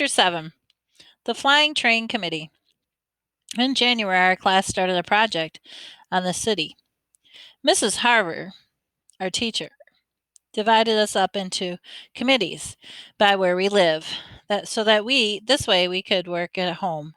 Chapter 7 The Flying Train Committee. In January, our class started a project on the city. Mrs. Harver, our teacher, divided us up into committees by where we live, so that this way we could work at home.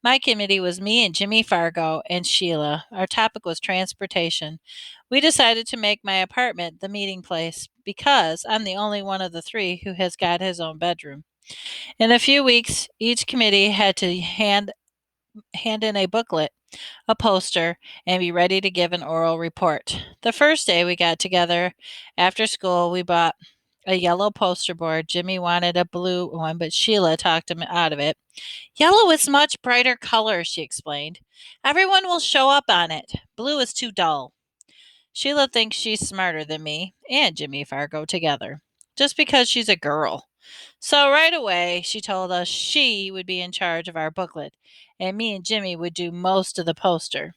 My committee was me and Jimmy Fargo and Sheila. Our topic was transportation. We decided to make my apartment the meeting place because I'm the only one of the three who has got his own bedroom. In a few weeks, each committee had to hand in a booklet, a poster, and be ready to give an oral report. The first day we got together after school, we bought a yellow poster board. Jimmy wanted a blue one, but Sheila talked him out of it. Yellow is much brighter color, she explained. Everyone will show up on it. Blue is too dull. Sheila thinks she's smarter than me and Jimmy Fargo together, just because she's a girl. So right away, she told us she would be in charge of our booklet, and me and Jimmy would do most of the poster,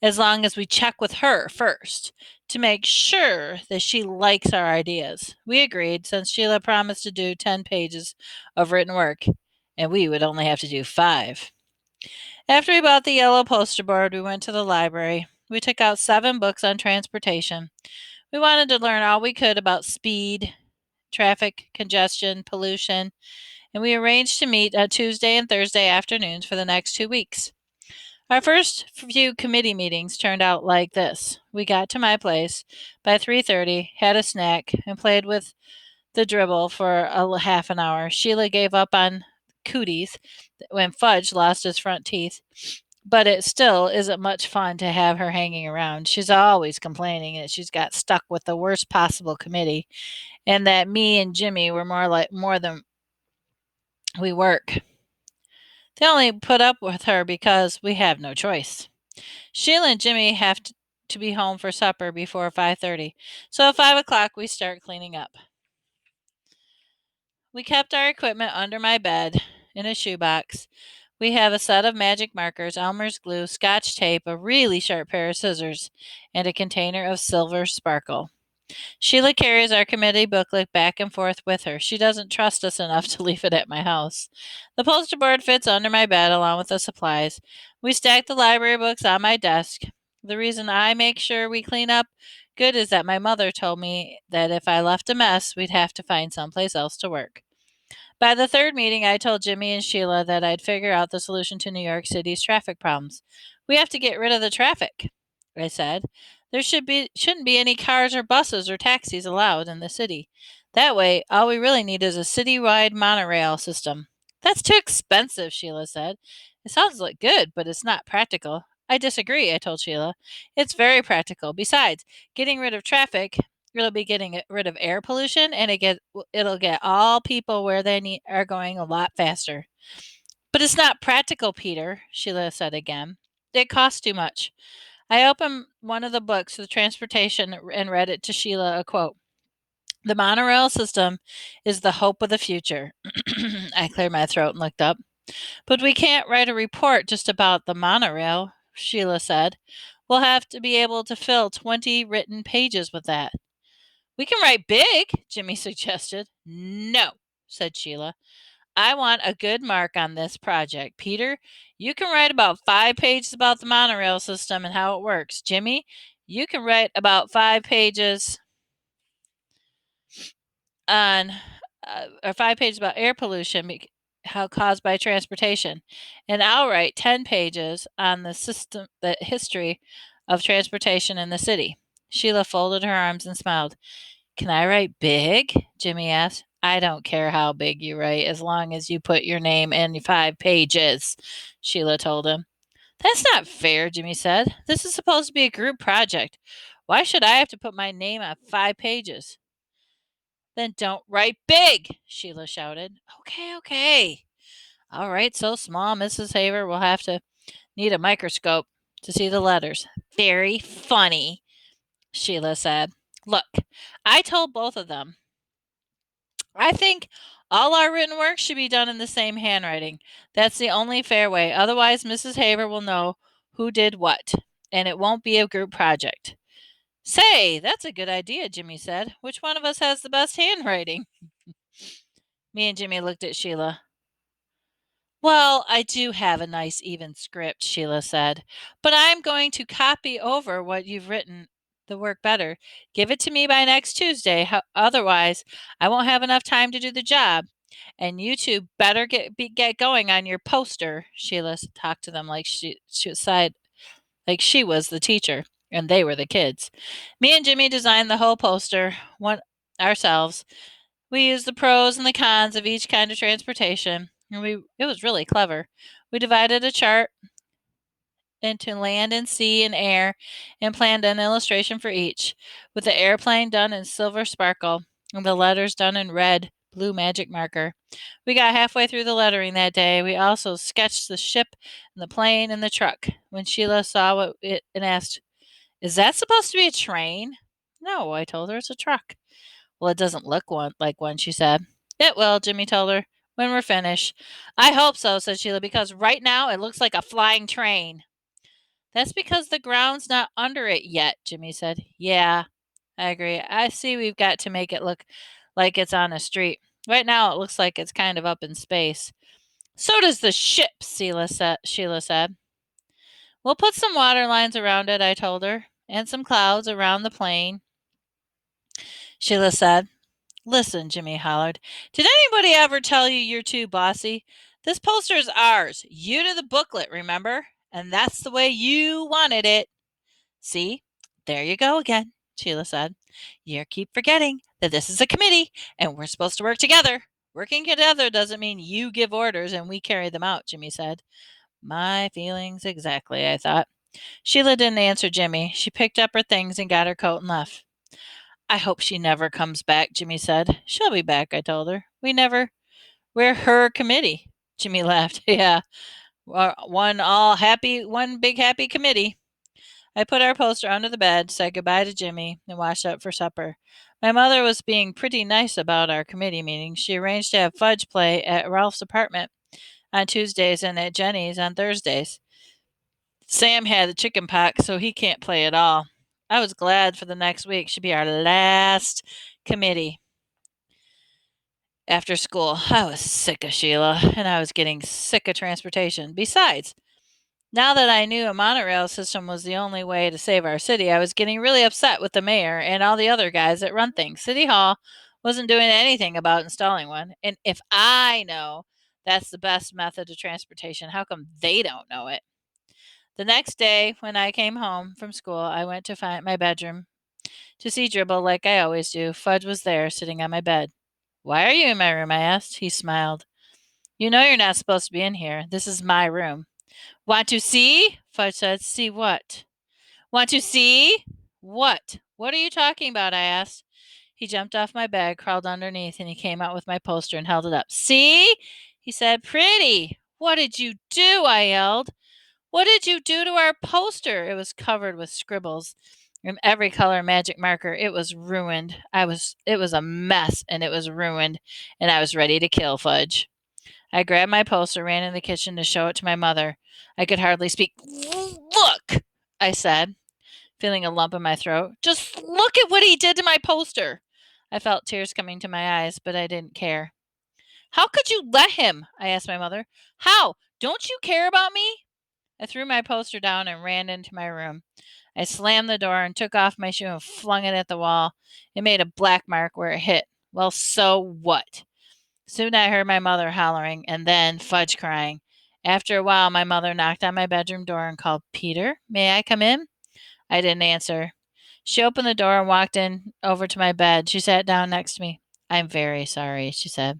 as long as we check with her first to make sure that she likes our ideas. We agreed, since Sheila promised to do 10 pages of written work, and we would only have to do 5. After we bought the yellow poster board, we went to the library. We took out 7 books on transportation. We wanted to learn all we could about speed, traffic, congestion, pollution, and we arranged to meet on Tuesday and Thursday afternoons for the next 2 weeks. Our first few committee meetings turned out like this. We got to my place by 3:30, had a snack, and played with the dribble for a half an hour. Sheila gave up on cooties when Fudge lost his front teeth, but it still isn't much fun to have her hanging around. She's always complaining that she's got stuck with the worst possible committee, and that me and Jimmy were more than we work. They only put up with her because we have no choice. Sheila and Jimmy have to be home for supper before 5:30, so at 5 o'clock we start cleaning up. We kept our equipment under my bed in a shoebox. We have a set of magic markers, Elmer's glue, Scotch tape, a really sharp pair of scissors, and a container of silver sparkle. Sheila carries our committee booklet back and forth with her. She doesn't trust us enough to leave it at my house. The poster board fits under my bed along with the supplies. We stack the library books on my desk. The reason I make sure we clean up good is that my mother told me that if I left a mess, we'd have to find someplace else to work. By the third meeting, I told Jimmy and Sheila that I'd figure out the solution to New York City's traffic problems. We have to get rid of the traffic, I said. There shouldn't be any cars or buses or taxis allowed in the city. That way, all we really need is a citywide monorail system. That's too expensive, Sheila said. It sounds like good, but it's not practical. I disagree, I told Sheila. It's very practical. Besides, getting rid of traffic, it'll be getting rid of air pollution, and it'll get all people where are going a lot faster. But it's not practical, Peter, Sheila said again. It costs too much. I opened one of the books with transportation and read it to Sheila a quote. The monorail system is the hope of the future. I cleared my throat and looked up. But we can't write a report just about the monorail, Sheila said. We'll have to be able to fill 20 written pages with that. We can write big, Jimmy suggested. No, said Sheila. I want a good mark on this project. Peter, you can write about 5 pages about the monorail system and how it works. Jimmy, you can write about 5 pages on or 5 pages about air pollution how caused by transportation, and I'll write 10 pages on the history of transportation in the city. Sheila folded her arms and smiled. Can I write big? Jimmy asked. I don't care how big you write as long as you put your name in 5 pages, Sheila told him. That's not fair, Jimmy said. This is supposed to be a group project. Why should I have to put my name on 5 pages? Then don't write big, Sheila shouted. Okay, okay. All right, so small, Mrs. Haver will have to need a microscope to see the letters. Very funny, Sheila said. Look, I told both of them. I think all our written work should be done in the same handwriting. That's the only fair way. Otherwise, Mrs. Haver will know who did what, and it won't be a group project. Say, that's a good idea, Jimmy said. Which one of us has the best handwriting? Me and Jimmy looked at Sheila. Well, I do have a nice even script, Sheila said, but I'm going to copy over what you've written the work better. Give it to me by next Tuesday. Otherwise, I won't have enough time to do the job. And you two better get going on your poster. Sheila talked to them like she said like she was the teacher and they were the kids. Me and Jimmy designed the whole poster one ourselves. We used the pros and the cons of each kind of transportation, and it was really clever. We divided a chart into land and sea and air and planned an illustration for each, with the airplane done in silver sparkle and the letters done in red blue magic marker. We got halfway through the lettering that day. We also sketched the ship and the plane and the truck. When Sheila saw it and asked, "Is that supposed to be a train?" "No," I told her, "it's a truck." "Well, it doesn't look like one," she said. "It will," Jimmy told her, "when we're finished." "I hope so," said Sheila, "because right now it looks like a flying train." "That's because the ground's not under it yet," Jimmy said. "Yeah, I agree. I see we've got to make it look like it's on a street. Right now it looks like it's kind of up in space." "So does the ship," Sheila said. "We'll put some water lines around it," I told her, "and some clouds around the plane." Sheila said. "Listen," Jimmy hollered. "Did anybody ever tell you you're too bossy? This poster is ours. You did the booklet, remember? And that's the way you wanted it." "See? There you go again," Sheila said. "You keep forgetting that this is a committee and we're supposed to work together." "Working together doesn't mean you give orders and we carry them out," Jimmy said. My feelings exactly, I thought. Sheila didn't answer Jimmy. She picked up her things and got her coat and left. "I hope she never comes back," Jimmy said. "She'll be back," I told her. We're her committee." Jimmy laughed. "Yeah, one big happy committee." I put our poster under the bed, said goodbye to Jimmy, and washed up for supper. My mother was being pretty nice about our committee meeting. She arranged to have fudge play at Ralph's apartment on Tuesdays and at Jenny's on Thursdays. Sam had the chicken pox, so he can't play at all. I was glad, for the next week should be our last committee after school. I was sick of Sheila, and I was getting sick of transportation. Besides, now that I knew a monorail system was the only way to save our city, I was getting really upset with the mayor and all the other guys that run things. City Hall wasn't doing anything about installing one. And if I know that's the best method of transportation, how come they don't know it? The next day, when I came home from school, I went to find my bedroom to see Dribble like I always do. Fudge was there, sitting on my bed. "Why are you in my room?" I asked. He smiled. "You know you're not supposed to be in here. This is my room." "Want to see?" Fudge said. "See what?" "Want to see?" "What? What are you talking about?" I asked. He jumped off my bed, crawled underneath, and he came out with my poster and held it up. "See?" he said. "Pretty." "What did you do?" I yelled. "What did you do to our poster?" It was covered with scribbles in every color magic marker. It was ruined. It was a mess and it was ruined, and I was ready to kill Fudge. I grabbed my poster, ran in the kitchen to show it to my mother. I could hardly speak. "Look," I said, feeling a lump in my throat. "Just look at what he did to my poster." I felt tears coming to my eyes, but I didn't care. "How could you let him?" I asked my mother. "How? Don't you care about me?" I threw my poster down and ran into my room. I slammed the door and took off my shoe and flung it at the wall. It made a black mark where it hit. Well, so what? Soon I heard my mother hollering and then Fudge crying. After a while, my mother knocked on my bedroom door and called, "Peter, may I come in?" I didn't answer. She opened the door and walked in over to my bed. She sat down next to me. "I'm very sorry," she said.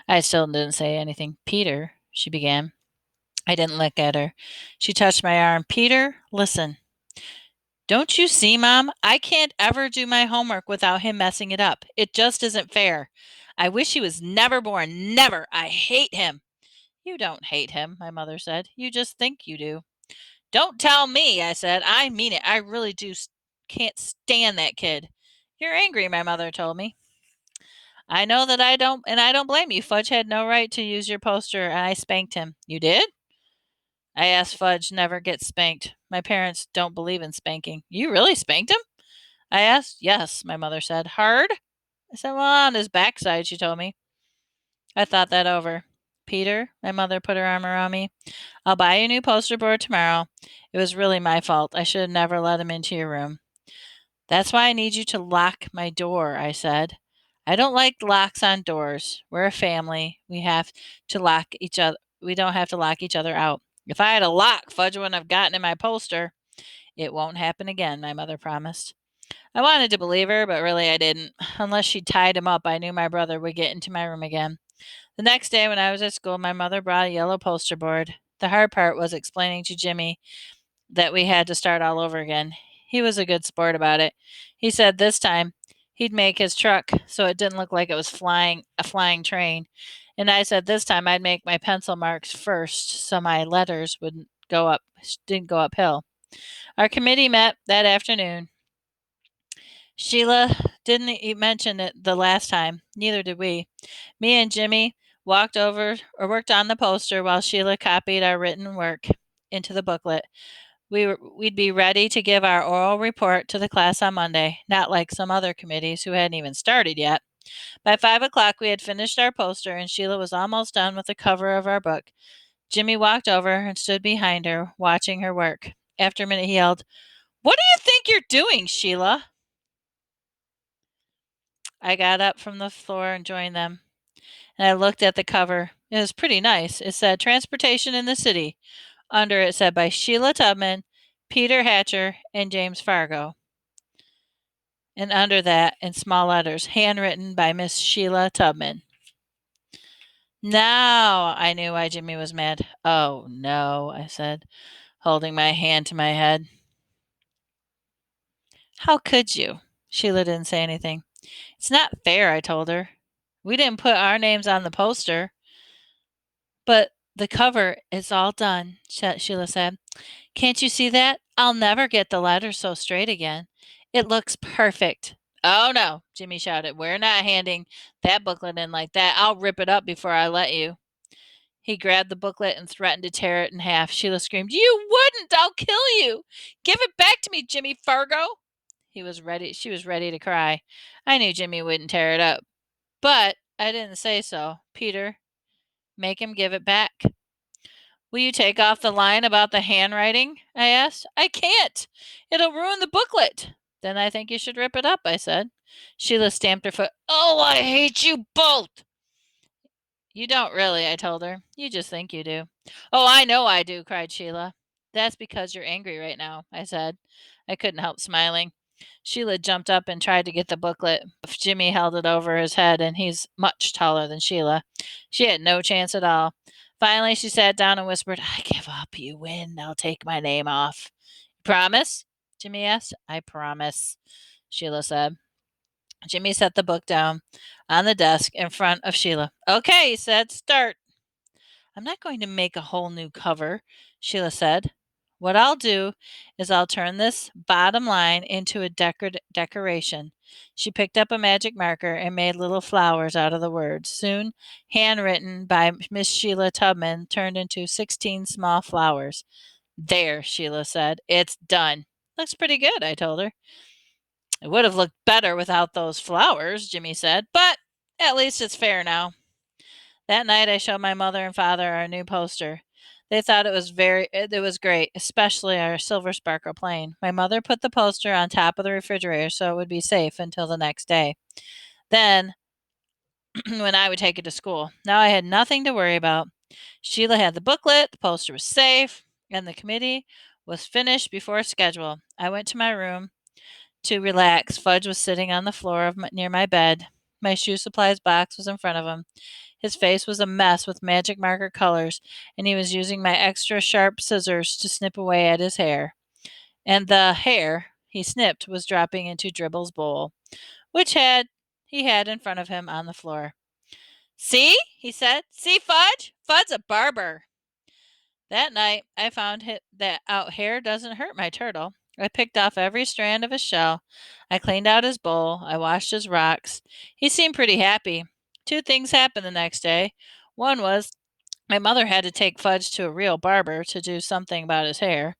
I still didn't say anything. "Peter," she began. I didn't look at her. She touched my arm. "Peter, listen. Don't you see, Mom? I can't ever do my homework without him messing it up. It just isn't fair. I wish he was never born. Never. I hate him." "You don't hate him," my mother said. "You just think you do." "Don't tell me," I said. "I mean it. I really do can't stand that kid." "You're angry," my mother told me. "I know that I don't blame you. Fudge had no right to use your poster, and I spanked him." "You did?" I asked. Fudge never gets spanked. My parents don't believe in spanking. "You really spanked him?" I asked. "Yes," my mother said. "Hard?" I said, "Well, on his backside," she told me. I thought that over. Peter, my mother put her arm around me. I'll buy you a new poster board tomorrow. It was really my fault. I should have never let him into your room. That's why I need you to lock my door, I said. I don't like locks on doors. We're a family. We don't have to lock each other out. If I had a lock, Fudge wouldn't have gotten in my poster. It won't happen again, my mother promised. I wanted to believe her, but really I didn't. Unless she tied him up, I knew my brother would get into my room again. The next day, when I was at school, my mother brought a yellow poster board. The hard part was explaining to Jimmy that we had to start all over again. He was a good sport about it. He said this time he'd make his truck so it didn't look like it was a flying train. And I said this time I'd make my pencil marks first so my letters didn't go uphill. Our committee met that afternoon. Sheila didn't mention it the last time. Neither did we. Me and Jimmy worked on the poster while Sheila copied our written work into the booklet. We'd be ready to give our oral report to the class on Monday, not like some other committees who hadn't even started yet. By 5 o'clock, we had finished our poster, and Sheila was almost done with the cover of our book. Jimmy walked over and stood behind her, watching her work. After a minute, he yelled, "What do you think you're doing, Sheila?" I got up from the floor and joined them, and I looked at the cover. It was pretty nice. It said, "Transportation in the City." Under it said by Sheila Tubman, Peter Hatcher, and James Fargo. And under that, in small letters, handwritten by Miss Sheila Tubman. Now I knew why Jimmy was mad. "Oh, no," I said, holding my hand to my head. "How could you?" Sheila didn't say anything. "It's not fair," I told her. "We didn't put our names on the poster." "But the cover is all done," Sheila said. "Can't you see that? I'll never get the letters so straight again. It looks perfect." "Oh, no," Jimmy shouted. "We're not handing that booklet in like that. I'll rip it up before I let you." He grabbed the booklet and threatened to tear it in half. Sheila screamed, "You wouldn't! I'll kill you! Give it back to me, Jimmy Fargo!" She was ready to cry. I knew Jimmy wouldn't tear it up, but I didn't say so. "Peter, make him give it back." "Will you take off the line about the handwriting?" I asked. "I can't. It'll ruin the booklet." "Then I think you should rip it up," I said. Sheila stamped her foot. "Oh, I hate you both." "You don't really," I told her. "You just think you do." "Oh, I know I do," cried Sheila. "That's because you're angry right now," I said. I couldn't help smiling. Sheila jumped up and tried to get the booklet. Jimmy held it over his head, and he's much taller than Sheila. She had no chance at all. Finally, she sat down and whispered, "I give up. You win. I'll take my name off." "Promise?" Jimmy asked. "I promise," Sheila said. Jimmy set the book down on the desk in front of Sheila. "Okay," he said, "start." "I'm not going to make a whole new cover," Sheila said. "What I'll do is I'll turn this bottom line into a decoration." She picked up a magic marker and made little flowers out of the words. Soon, handwritten by Miss Sheila Tubman, turned into 16 small flowers. "There," Sheila said. "It's done." "Looks pretty good," I told her. "It would have looked better without those flowers," Jimmy said, "but at least it's fair now." That night I showed my mother and father our new poster. They thought it was great, especially our silver sparkle plane. My mother put the poster on top of the refrigerator so it would be safe until the next day. Then when I would take it to school. Now I had nothing to worry about. Sheila had the booklet, the poster was safe, and the committee was finished before schedule. I went to my room to relax. Fudge was sitting on the floor near my bed. My shoe supplies box was in front of him. His face was a mess with magic marker colors, and he was using my extra sharp scissors to snip away at his hair. And the hair he snipped was dropping into Dribble's bowl, which he had in front of him on the floor. "See?" he said. "See, Fudge? Fud's a barber." That night, I found that out hair doesn't hurt my turtle. I picked off every strand of his shell. I cleaned out his bowl. I washed his rocks. He seemed pretty happy. Two things happened the next day. One was my mother had to take Fudge to a real barber to do something about his hair.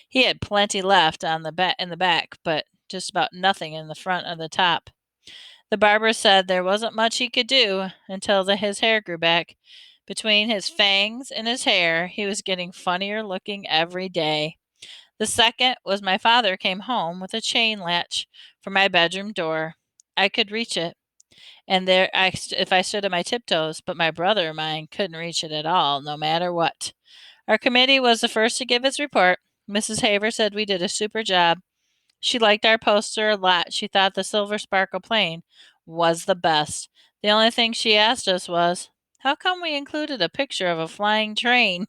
He had plenty left in the back, but just about nothing in the front or the top. The barber said there wasn't much he could do until his hair grew back, Between his fangs and his hair, he was getting funnier looking every day. The second was my father came home with a chain latch for my bedroom door. I could reach it, and if I stood on my tiptoes, but my brother of mine couldn't reach it at all, no matter what. Our committee was the first to give its report. Mrs. Haver said we did a super job. She liked our poster a lot. She thought the Silver Sparkle plane was the best. The only thing she asked us was, how come we included a picture of a flying train?